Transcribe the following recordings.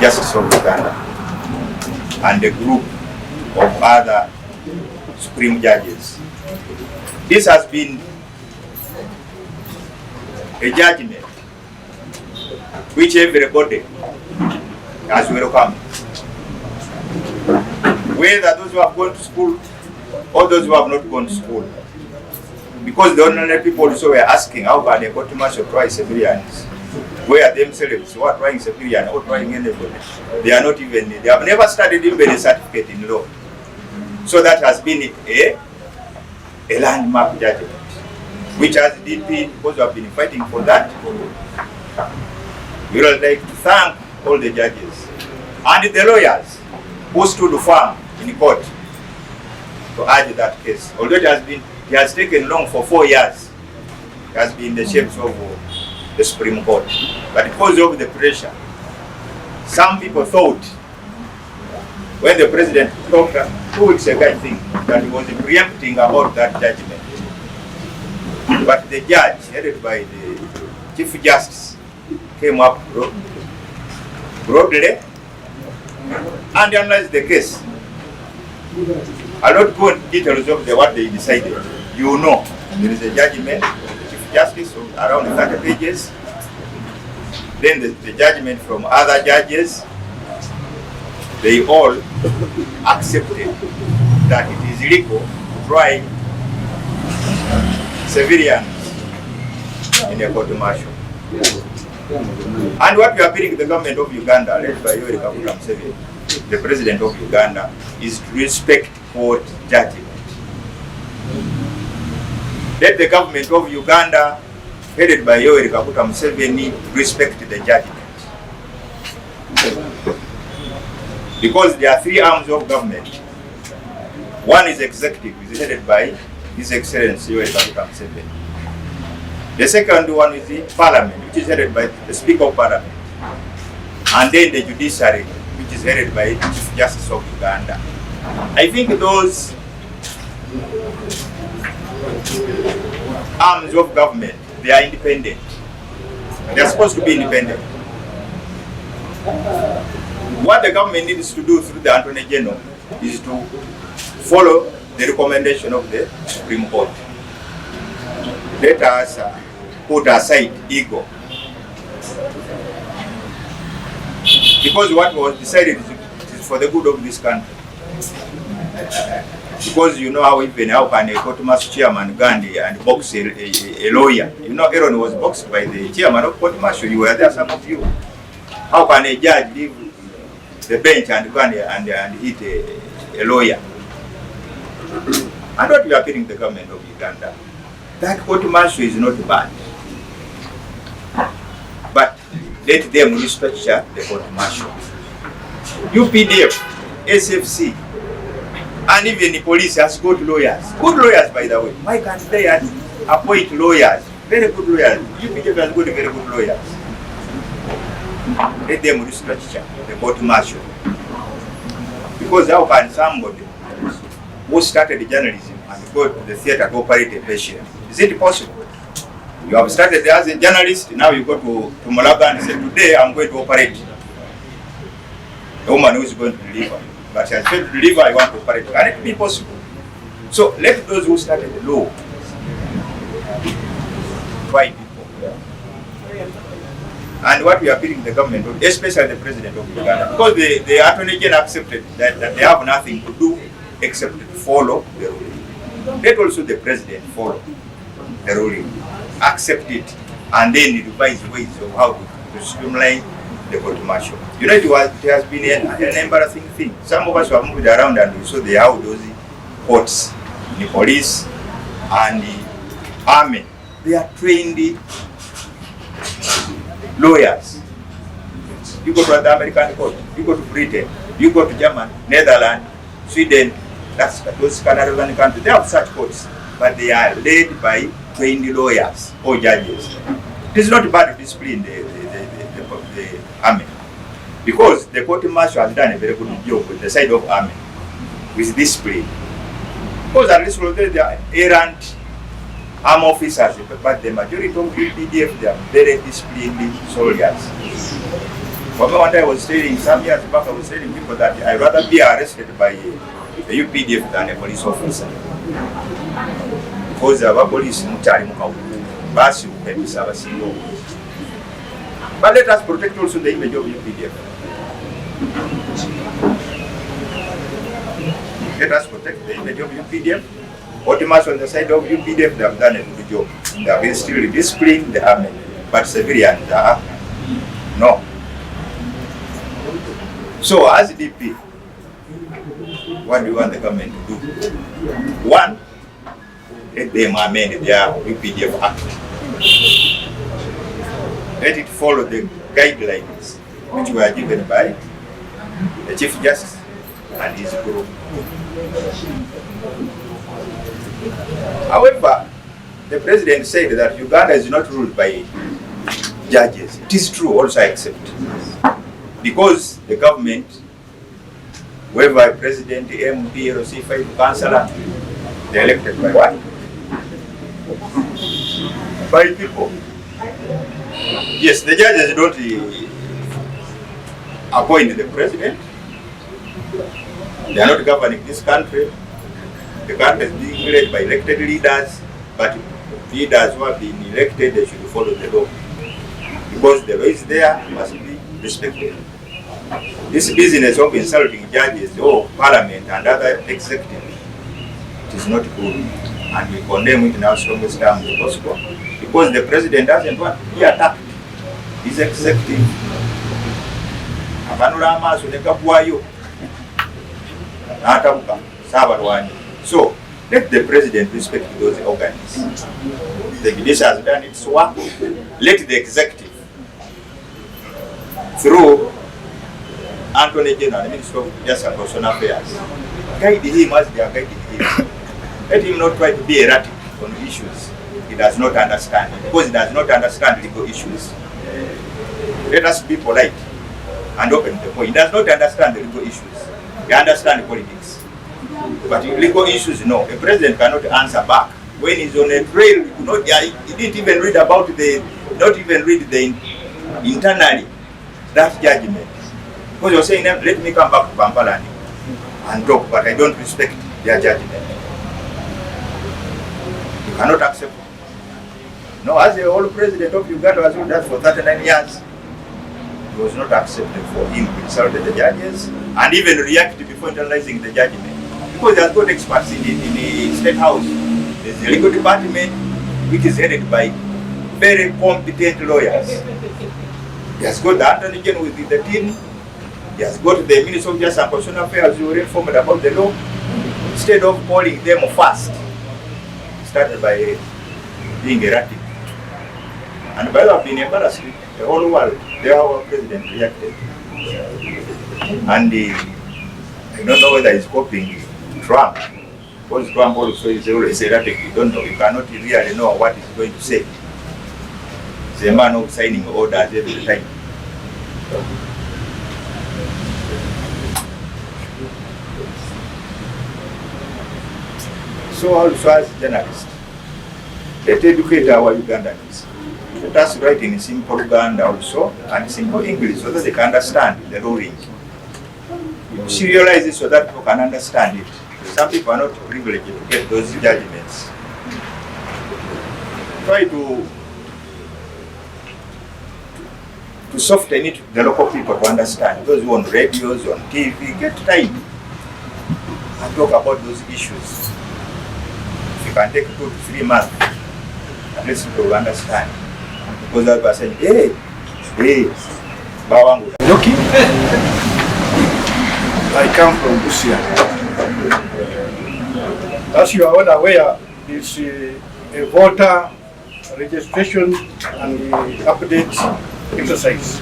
Justice of Uganda and a group of other Supreme Judges. This has been a judgment which everybody has welcomed. Whether those who have gone to school or those who have not gone to school. Because the ordinary people also were asking how can a court martial try civilians, where themselves who are trying civilian or trying anybody. They are not even, they have never studied even a certificate in law. So that has been a landmark judgment, which as DP, because we have been fighting for that, we would like to thank all the judges and the lawyers who stood firm in court to urge that case. Although it has taken long for 4 years, it has been in the shapes of the Supreme Court. But because of the pressure, some people thought, when the president talked 2 weeks ago, I think, that he was preempting about that judgment. But the judge, headed by the Chief Justice, came up broadly and analyzed the case. I'll not go into details of what they decided. You know, there is a judgment, the Chief Justice, of around 30 pages. Then the judgment from other judges. They all accepted that it is illegal to try civilians in a court martial. And what we are appealing to the government of Uganda, led by Museveni, the president of Uganda, is to respect court judgment. Let the government of Uganda, headed by Museveni, respect the judgment. Because there are 3 arms of government. One is executive, is headed by His Excellency Museveni. The second one is the parliament, which is headed by the Speaker of Parliament. And then the judiciary, which is headed by the Chief Justice of Uganda. I think those arms of government, they are independent. They are supposed to be independent. What the government needs to do through the Attorney General is to follow the recommendation of the Supreme Court. Let us put aside ego. Because what was decided is for the good of this country. Because you know how can a court martial chairman Gandhi and box a lawyer. You know Aaron was boxed by the chairman of court martial. You were there, some of you. How can a judge leave the bench and go and hit a lawyer? And what we are appealing to the government of Uganda, that court martial is not bad. But let them restructure the court martial. UPDF, SFC, and even the police has good lawyers. Good lawyers, by the way. Why can't they appoint lawyers? Very good lawyers. UPDF has good, very good lawyers. Let them restructure the court martial. Because how can somebody who started journalism and go to the theater to operate a patient? Is it possible? You have started as a journalist, now you go to Malaga and say, today I'm going to operate. The woman who is going to deliver. But she has failed to deliver, I want to operate. Can it be possible? So let those who started the law try people. And what we are appealing to the government, especially the president of Uganda, because the Attorney General accepted that they have nothing to do except to follow the ruling. Let also the president follow the ruling, accept it, and then revise ways of how to streamline the court martial. You know, it has been an embarrassing thing. Some of us have moved around and we saw how those courts, the police and the army, they are trained lawyers. You go to the American court, you go to Britain, you go to Germany, Netherlands, Sweden, those Canadian countries, they have such courts, but they are led by trained lawyers or judges. It is not bad to discipline the army, because the court martial has done a very good job with the side of army with discipline. Because at least they are errant armed officers, but the majority of UPDF, they are very disciplined soldiers. One day I was telling, some years back, I was telling people that I'd rather be arrested by a UPDF than a police officer. Because our police mutali mukawuku basi ukepisa abasinga obungi. But let us protect also the image of UPDF. Let us protect the image of UPDF. Ultimately, on the side of UPDF, they have done a good job. They have been still disciplined the army, but civilians are no. So, as DP, what do you want the government to do? One, let them amend their UPDF Act. Let it follow the guidelines which were given by the Chief Justice and his group. However, the president said that Uganda is not ruled by judges. It is true also, I accept. Because the government, whether president, MP, or C5 councillor, they are elected by what? By people. Yes, the judges don't appoint the president. They are not governing this country. The country is being led by elected leaders, but leaders who have been elected, they should follow the law. Because the law is there, must be respected. This business of insulting judges or parliament and other executive, it is not good. And we condemn it in our strongest terms possible. Because the president doesn't want to be attacked. His executive. Abanula amaaso ne gaggwayo. N'atabuka Saabalwanyi. So, let the president respect those organs. The judiciary has done its work. Let the executive, through Attorney General, the Minister of Justice and Constitutional Affairs, guide him as they are guiding him. Let him not try to be erratic on issues he does not understand, because he does not understand legal issues. Let us be polite and open the point. He does not understand the legal issues. He understands politics. But legal issues, no. A president cannot answer back. When he's on a trail, he didn't even read about not even read internally that judgment. Because you're saying, let me come back to Kampala and talk, but I don't respect their judgment. You cannot accept it. No, as the old president of Uganda was doing that for 39 years, it was not accepted for him to insult the judges and even react before internalizing the judgment. Because he has got experts in the State House. There's the legal department, which is headed by very competent lawyers. He has got the Attorney General with the team. He has got the Minister of Justice and Constitutional Affairs who were informed about the law. Instead of calling them first, started by being erratic. And by that, being embarrassed, the whole world, our president reacted. And I don't know whether he's copying Trump, because Trump also is always erratic. You don't know, you cannot really know what he's going to say. He's a man of signing orders every time. So also as journalists, let's educate our Ugandans. Let us write in simple Uganda also and simple English so that they can understand the ruling. Serialize it so that people can understand it. Some people are not privileged to get those judgments. Try to soften it to the local people to understand. Those who on radios, on TV, get time and talk about those issues. If you can take 2 to 3 months, at least people will understand. Because that person saying, hey, Bawangu. Loki, I come from Busia. As you are all aware, it's a voter registration and update exercise.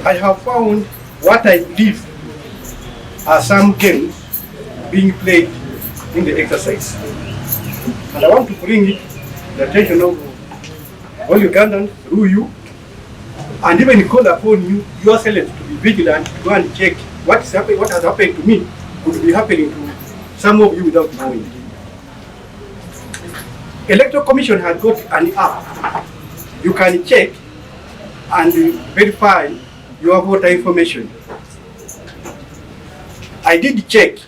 I have found what I believe are some games being played in the exercise. And I want to bring it to the attention of all Ugandans through you, and even call upon you yourselves to be vigilant, to go and check what has happened to me could be happening to some of you without knowing. Electoral Commission has got an app. You can check and verify your voter information. I did check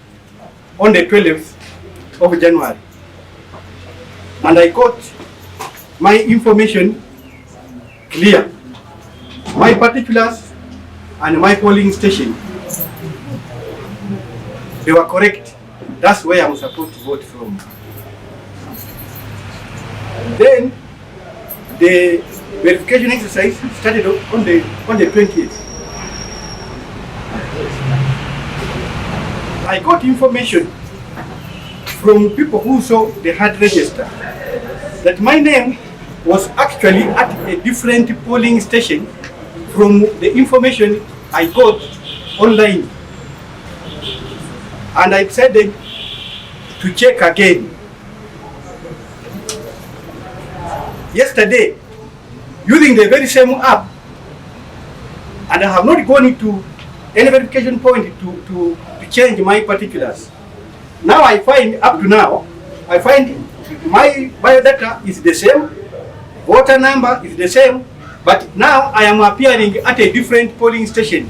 on the 12th of January, and I got my information clear. My particulars and my polling station, they were correct. That's where I'm supposed to vote from. Then the verification exercise started on the 20th. I got information from people who saw the hard register that my name was actually at a different polling station from the information I got online. And I decided to check again. Yesterday, using the very same app, and I have not gone into any verification point to change my particulars. Now I find, up to now, I find my biodata is the same, voter number is the same, but now I am appearing at a different polling station.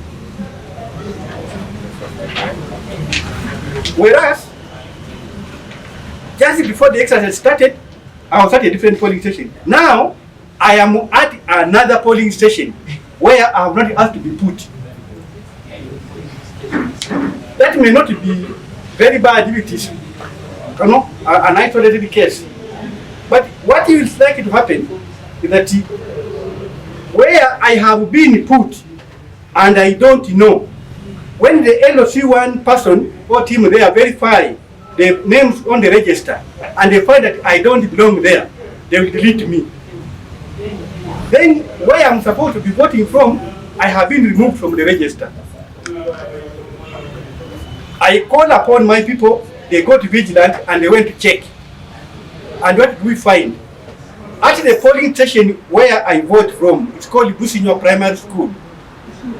Whereas, just before the exercise started, I was at a different polling station. Now, I am at another polling station where I have not asked to be put. That may not be very bad if it is, an isolated case. But what is likely to happen is that where I have been put and I don't know, when the LOC1 person or team there verify the names on the register and they find that I don't belong there, they will delete me. Then where I'm supposed to be voting from, I have been removed from the register. I call upon my people, they go to Vigilant and they went to check. And what do we find? At the polling station where I vote from, it's called Businyo Primary School,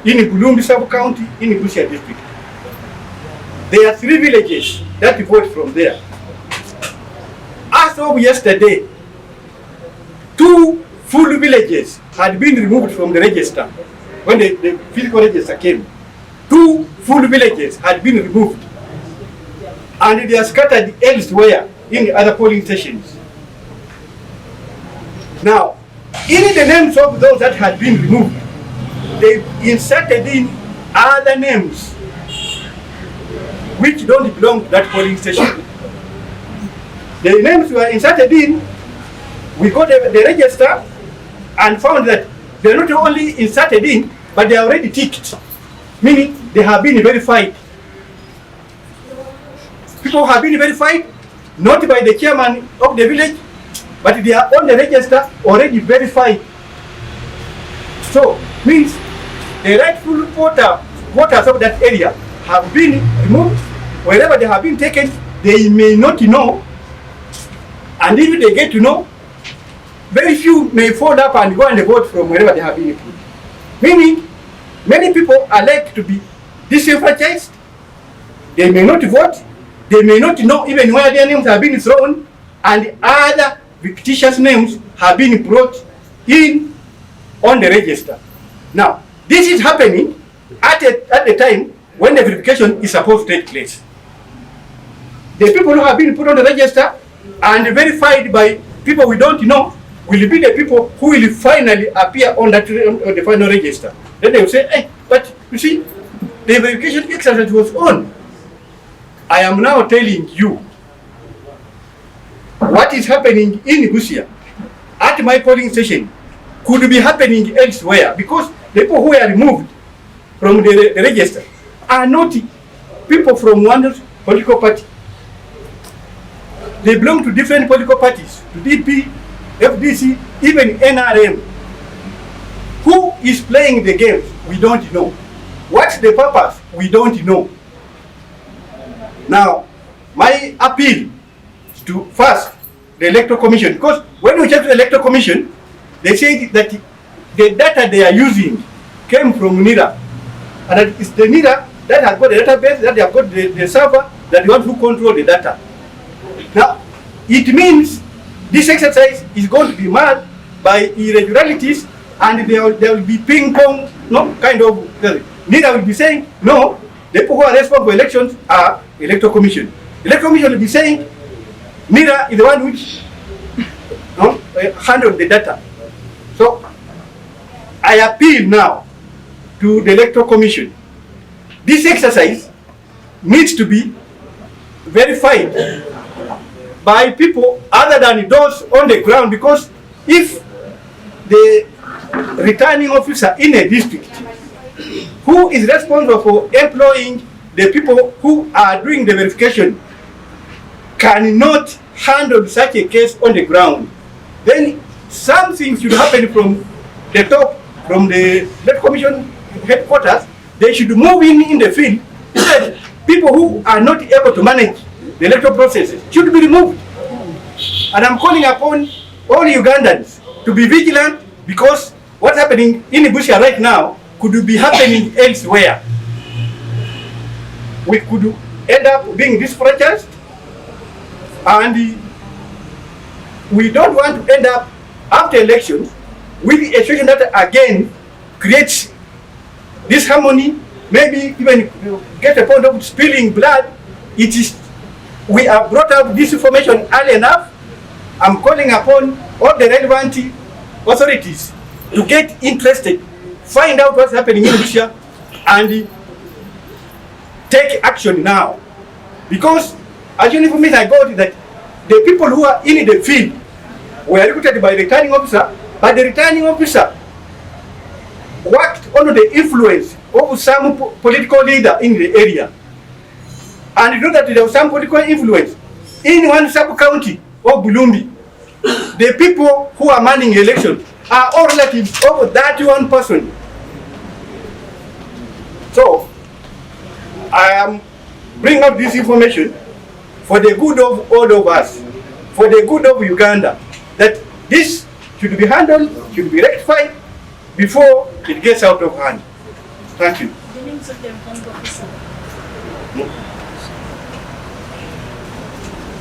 in Bulumbi Sub-County, in Busia District. There are 3 villages that vote from there. As of yesterday, 2 full villages had been removed from the register when the physical register came. 2 full villages had been removed, and they are scattered elsewhere in the other polling stations. Now, in the names of those that had been removed, they inserted in other names which don't belong to that polling station. The names were inserted in, we got the register and found that they're not only inserted in, but they are already ticked, meaning they have been verified. People have been verified, not by the chairman of the village, but they are on the register already verified. So, means the rightful voters of that area have been removed. Wherever they have been taken, they may not know, and if they get to know, very few may fall up and go and vote from wherever they have been put. Meaning, many people are like to be disenfranchised. They may not vote, they may not know even where their names have been thrown, and other fictitious names have been brought in on the register. Now, this is happening at the time when the verification is supposed to take place. The people who have been put on the register and verified by people we don't know will be the people who will finally appear on the final register. Then they will say, hey, but you see, the verification exercise was on. I am now telling you what is happening in Busia at my polling station could be happening elsewhere, because the people who are removed from the register are not people from one political party. They belong to different political parties, to DP, FDC, even NRM. Who is playing the games? We don't know. What's the purpose? We don't know. Now, my appeal is to first the Electoral Commission, because when we check the Electoral Commission, they say that the data they are using came from NIRA, and that it's the NIRA that has got the database, that they have got the server, that they want to control the data. Now, it means this exercise is going to be marred by irregularities and there will be ping pong, no, kind of. NIRA will be saying, no, the people who are responsible for elections are electoral commission. Electoral commission will be saying, NIRA is the one which handled the data. So I appeal now to the electoral commission. This exercise needs to be verified by people other than those on the ground, because if the returning officer in a district who is responsible for employing the people who are doing the verification cannot handle such a case on the ground, then something should happen from the top, from the electoral commission headquarters. They should move in the field. Instead, people who are not able to manage the electoral processes should be removed. And I'm calling upon all Ugandans to be vigilant, because what's happening in Busia right now could be happening elsewhere. We could end up being disfranchised, and we don't want to end up after elections with a situation that again creates disharmony, maybe even get a point of spilling blood. We have brought out this information early enough. I'm calling upon all the relevant authorities to get interested, find out what's happening in Busia, and take action now. Because as you information I got is that the people who are in the field were recruited by the returning officer, but the returning officer worked under the influence of some political leader in the area. And you know that there was some political influence in one sub-county of Bulumbi. The people who are manning elections are all relatives of that one person. So, I am bringing up this information for the good of all of us, for the good of Uganda, that this should be handled, should be rectified before it gets out of hand. Thank you. The names of the informed officer.